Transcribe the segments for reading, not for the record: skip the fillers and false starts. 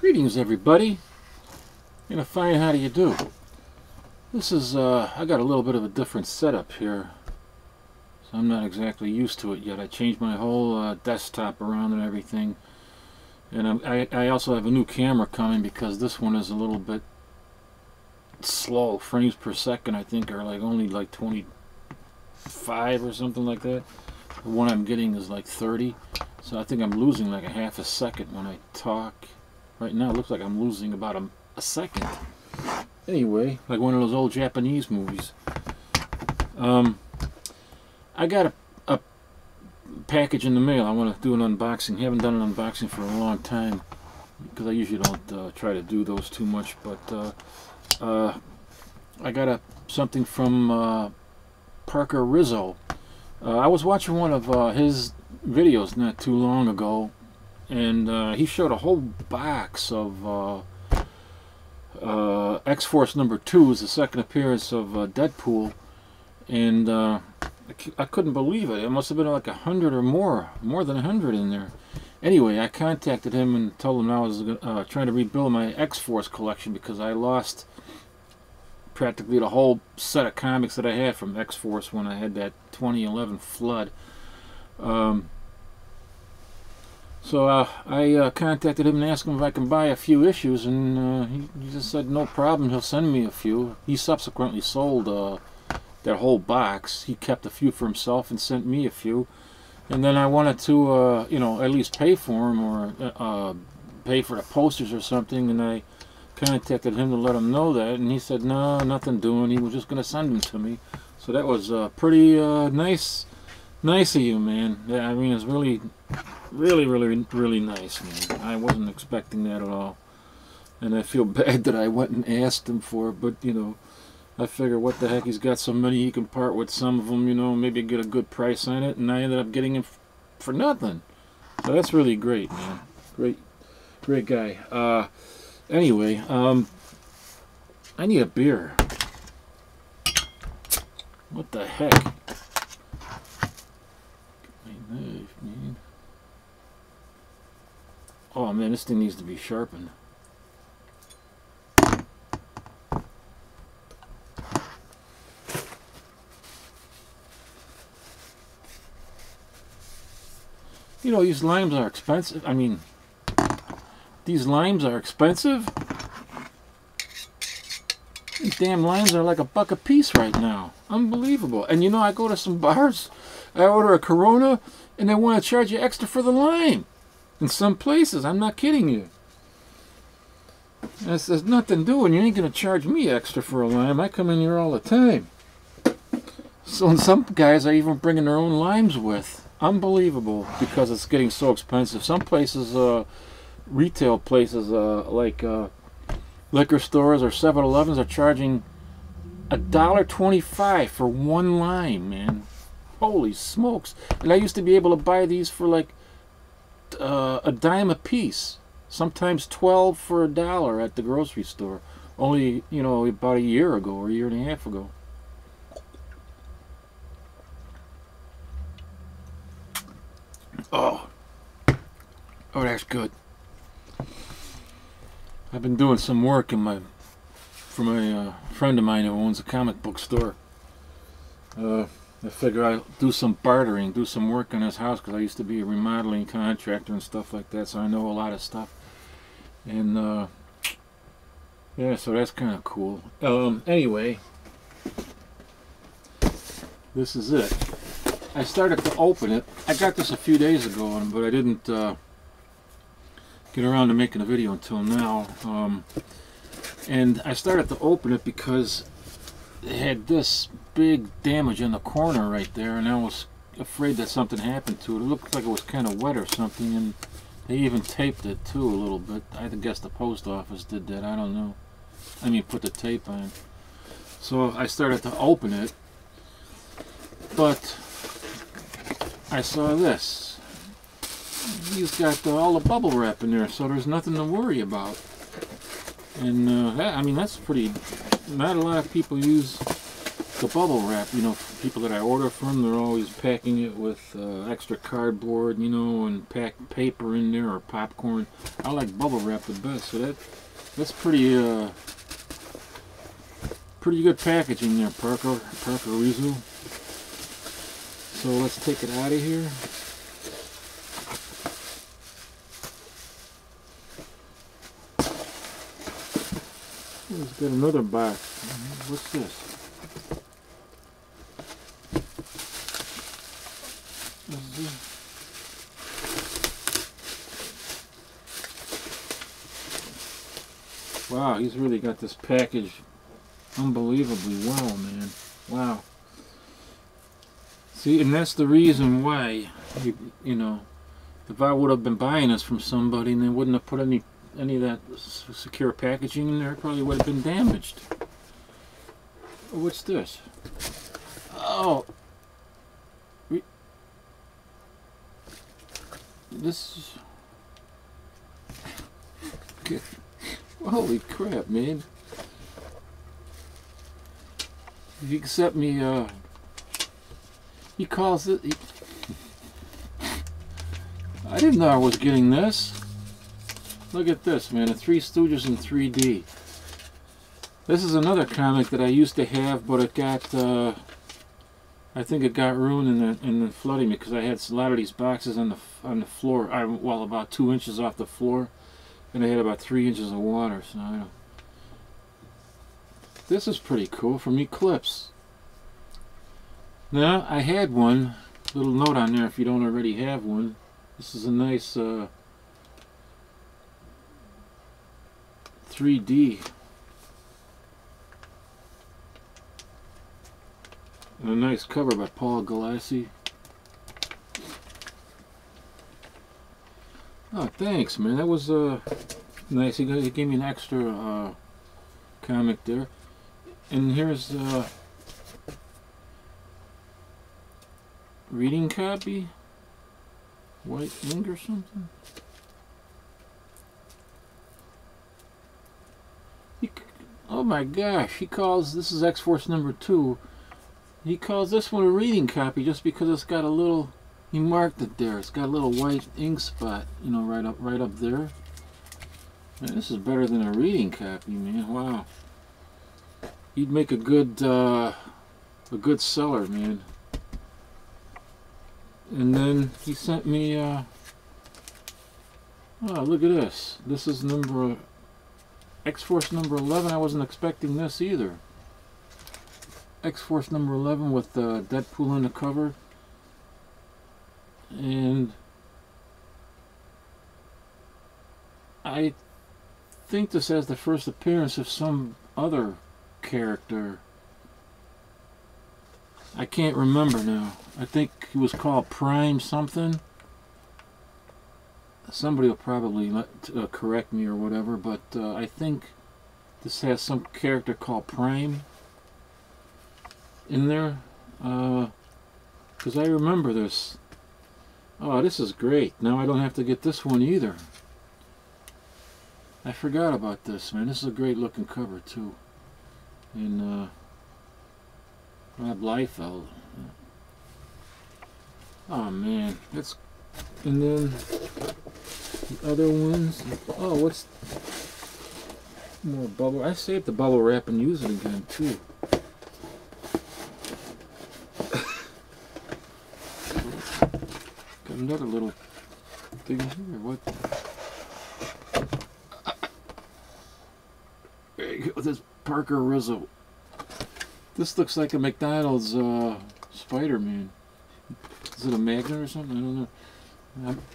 Greetings, everybody. Gonna find how do you do. This is I got a little bit of a different setup here, so I'm not exactly used to it yet. I changed my whole desktop around and everything, and I also have a new camera coming because this one is a little bit slow. Frames per second I think are only like 25 or something like that. The one I'm getting is like 30, so I think I'm losing like a half a second when I talk. Right now it looks like I'm losing about a second. Anyway, like one of those old Japanese movies. I got a package in the mail. I want to do an unboxing. Haven't done an unboxing for a long time because I usually don't try to do those too much. But I got something from Parker RIZO. I was watching one of his videos not too long ago, and he showed a whole box of X-Force #2 is the second appearance of Deadpool, and I couldn't believe it. It must have been like 100 or more than 100 in there. Anyway, I contacted him and told him I was trying to rebuild my X-Force collection because I lost practically the whole set of comics that I had from X-Force when I had that 2011 flood. So I contacted him and asked him if I can buy a few issues, and he just said no problem, he'll send me a few. He subsequently sold that whole box. He kept a few for himself and sent me a few. And then I wanted to, you know, at least pay for them or pay for the posters or something, and I contacted him to let him know that, and he said no, nothing doing. He was just going to send them to me. So that was pretty nice of you, man. Yeah, I mean, it's really nice, man. I wasn't expecting that at all, and I feel bad that I went and asked him for it, but you know, I figure what the heck, he's got so many, he can part with some of them, you know, maybe get a good price on it, and I ended up getting him for nothing. So that's really great, man. Great guy. Anyway, I need a beer. What the heck? Man. Oh man, this thing needs to be sharpened. You know, these limes are expensive. I mean, these limes are expensive. These damn limes are like $1 a piece right now. Unbelievable. And you know, I go to some bars, I order a Corona, and they want to charge you extra for the lime. In some places, I'm not kidding you. There's nothing doing. You ain't going to charge me extra for a lime. I come in here all the time. So, and some guys are even bringing their own limes with. Unbelievable, because it's getting so expensive. Some places, retail places like liquor stores or 7-Elevens are charging $1.25 for one lime, man. Holy smokes. And I used to be able to buy these for like a dime a piece, sometimes 12 for $1 at the grocery store. Only, you know, about a year ago or a year and a half ago. Oh, that's good. I've been doing some work in for my friend of mine who owns a comic book store. I figure I'll do some bartering, do some work on his house, because I used to be a remodeling contractor and stuff like that, so I know a lot of stuff. And yeah, so that's kind of cool. Anyway, this is it. I started to open it. I got this a few days ago, but I didn't get around to making a video until now. And I started to open it because it had this big damage in the corner right there, and I was afraid that something happened to it. It looked like it was kind of wet or something, and they even taped it too a little bit. I guess the post office did that. I don't know. I mean, put the tape on. So I started to open it, but I saw this. He's got all the bubble wrap in there, so there's nothing to worry about. And I mean, that's pretty. Not a lot of people use the bubble wrap. You know, people that I order from, they're always packing it with extra cardboard, you know, and pack paper in there or popcorn. I like bubble wrap the best, so that's pretty good packaging there, Parker RIZO. So let's take it out of here. Let's get another box. What's this? Wow, he's really got this package unbelievably well, man. Wow. See, and that's the reason why, you know, if I would have been buying this from somebody and they wouldn't have put any of that secure packaging in there, it probably would have been damaged. What's this? Oh, this is... Holy crap, man. He sent me, he calls it... I didn't know I was getting this. Look at this, man. The Three Stooges in 3D. This is another comic that I used to have, but it got, I think it got ruined in the flooding because I had a lot of these boxes on the floor. Well, about 2 inches off the floor, and I had about 3 inches of water. So I don't. This is pretty cool from Eclipse. Now I had one. Little note on there if you don't already have one. This is a nice 3D. And a nice cover by Paul Galassi. Oh, thanks, man. That was nice. He gave me an extra comic there. And here's reading copy. White ink or something. Oh my gosh, he calls, this is X-Force number 2. He calls this one a reading copy just because it's got a little, he marked it there. It's got a little white ink spot, you know, right up there. Man, this is better than a reading copy, man. Wow. He'd make a good seller, man. And then he sent me, oh, look at this. This is number, X-Force number 11. I wasn't expecting this either. X-Force number 11 with Deadpool on the cover. And I think this has the first appearance of some other character. I can't remember now. I think he was called Prime something. Somebody will probably correct me or whatever, but I think this has some character called Prime in there. Because I remember this. Oh, this is great. Now I don't have to get this one either. I forgot about this, man. This is a great looking cover too. And Rob Liefeld. Oh man, that's, and then the other ones. Oh, what's more bubble? I saved the bubble wrap and use it again too. Got another little thing here. What? There you go. This Parker RIZO. This looks like a McDonald's Spider-Man. Is it a magnet or something? I don't know.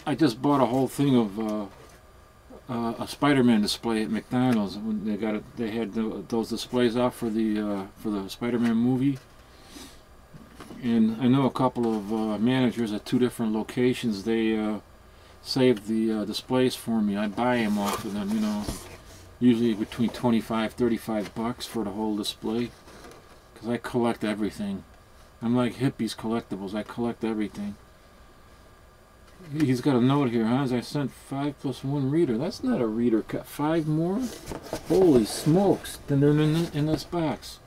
I just bought a whole thing of a Spider-Man display at McDonald's. When they got it, they had those displays out for the Spider-Man movie. And I know a couple of managers at 2 different locations. They saved the displays for me. I buy them off of them, you know. Usually between $25–35 for the whole display. Because I collect everything. I'm like hippies collectibles. I collect everything. He's got a note here, huh? I sent 5 + 1 reader. That's not a reader cut. 5 more? Holy smokes! Then they're in this box.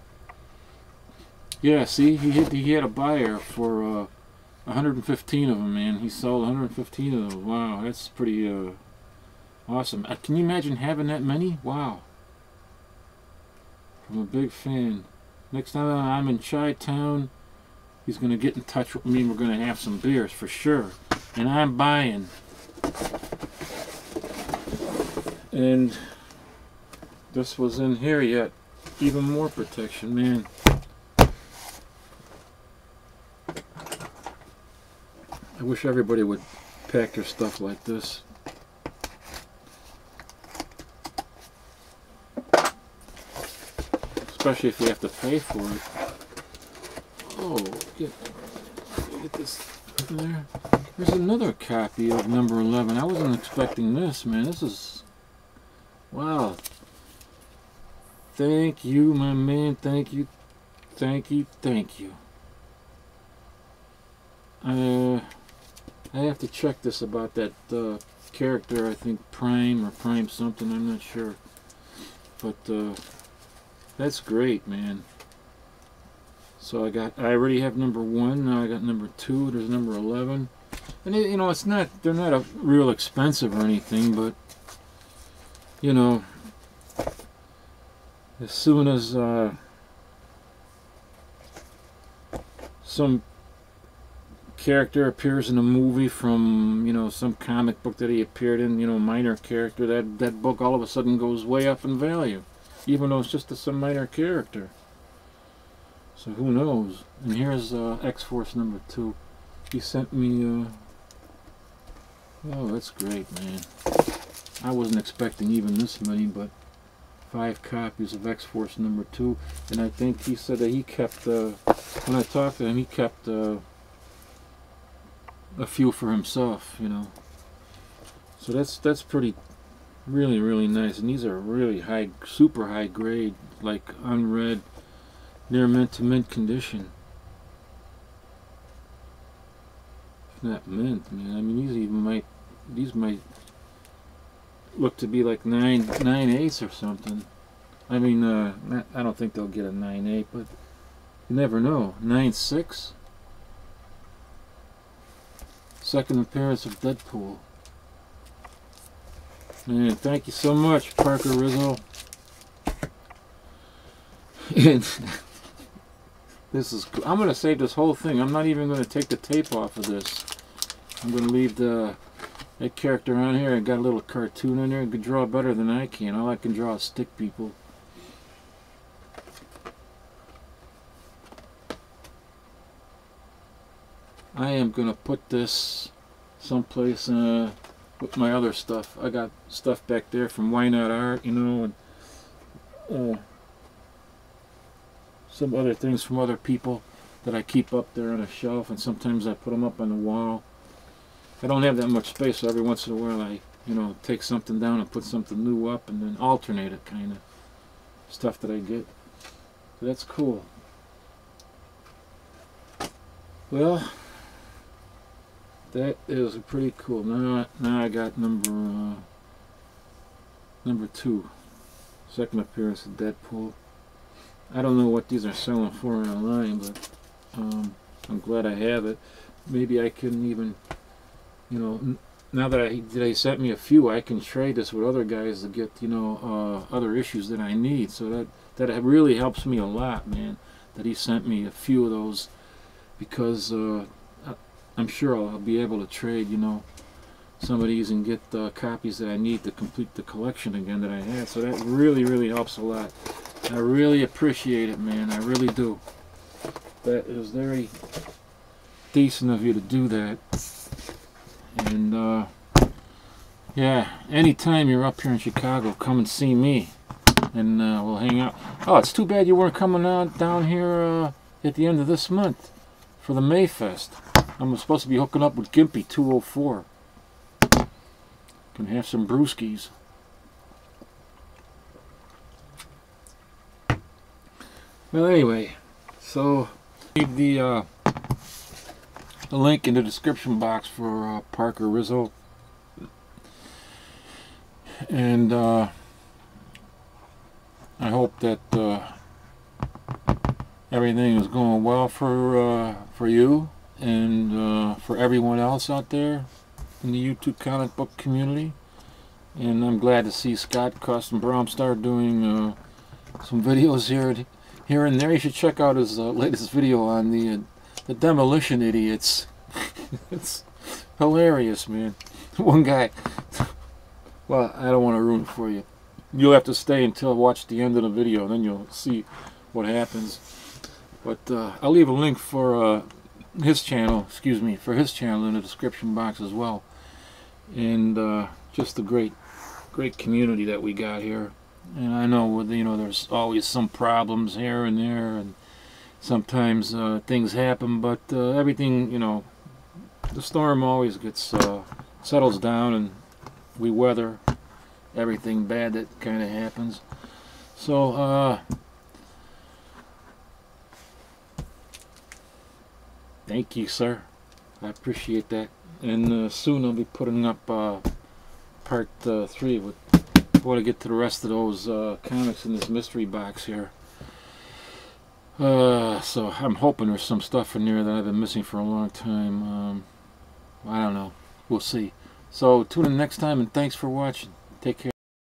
Yeah, see, he had a buyer for 115 of them, man. He sold 115 of those. Wow, that's pretty awesome. Can you imagine having that many? Wow. I'm a big fan. Next time I'm in Chi-Town, he's going to get in touch with me and we're going to have some beers for sure. And I'm buying. And this was in here yet. Even more protection, man. I wish everybody would pack their stuff like this. Especially if you have to pay for it. Oh, get this in there. There's another copy of number 11. I wasn't expecting this, man. This is... wow. Thank you, my man. Thank you. Thank you. Thank you. I have to check this about that character. I think Prime or Prime something. I'm not sure. But that's great, man. So I already have number 1. Now I got number 2. There's number 11. And you know, it's not. They're not real expensive or anything, but you know, as soon as some character appears in a movie from, you know, some comic book that he appeared in, you know, minor character, that book all of a sudden goes way up in value, even though it's just some minor character. So who knows? And here's X-Force number 2. He sent me oh, that's great, man. I wasn't expecting even this many, but 5 copies of X-Force number 2. And I think he said that he kept when I talked to him, he kept a few for himself, you know. So that's pretty, really nice. And these are really high, super high grade, like unread, near mint to mint condition. If not mint, man. I mean, these might look to be like 9/8 or something. I mean, I don't think they'll get a 9/8, but you never know. 9/6. Second appearance of Deadpool. Man, thank you so much, Parker RIZO. And this is cool. I'm going to save this whole thing. I'm not even going to take the tape off of this. I'm going to leave that character on here. I got a little cartoon in there. It could draw better than I can. All I can draw is stick people. I am going to put this someplace with my other stuff. I got stuff back there from Why Not Art, you know, and some other things from other people that I keep up there on a shelf, and sometimes I put them up on the wall. I don't have that much space, so every once in a while I, you know, take something down and put something new up and then alternate it, kind of stuff that I get. So that's cool. Well, that is pretty cool. Now I got number 2, second appearance of Deadpool. I don't know what these are selling for online, but I'm glad I have it. Maybe I can even, you know, now that he sent me a few, I can trade this with other guys to get, you know, other issues that I need. So that really helps me a lot, man, that he sent me a few of those, because I'm sure I'll be able to trade, you know, some of these and get copies that I need to complete the collection again that I had. So that really helps a lot. I really appreciate it, man. I really do. That is very decent of you to do that. And yeah, anytime you're up here in Chicago, come and see me, and we'll hang out. Oh, it's too bad you weren't coming out down here at the end of this month for the Mayfest. I'm supposed to be hooking up with Gimpy 204. Can have some brewskis. Well, anyway, so leave the link in the description box for Parker RIZO, and I hope that everything is going well for you and for everyone else out there in the YouTube comic book community. And I'm glad to see Scott Custom Brom start doing some videos here and there. You should check out his latest video on the demolition idiots. It's hilarious, man. One guy, well, I don't want to ruin it for you. You'll have to stay until watch the end of the video, and then you'll see what happens. But I'll leave a link for his channel, for his channel in the description box as well. And just a great community that we got here. And I know, there's always some problems here and there, and sometimes things happen, but everything, the storm always gets settles down, and we weather everything bad that kind of happens. So thank you, sir. I appreciate that. And soon I'll be putting up part 3 with. I want to get to the rest of those comics in this mystery box here. So I'm hoping there's some stuff in there that I've been missing for a long time. I don't know. We'll see. So tune in next time, and thanks for watching. Take care.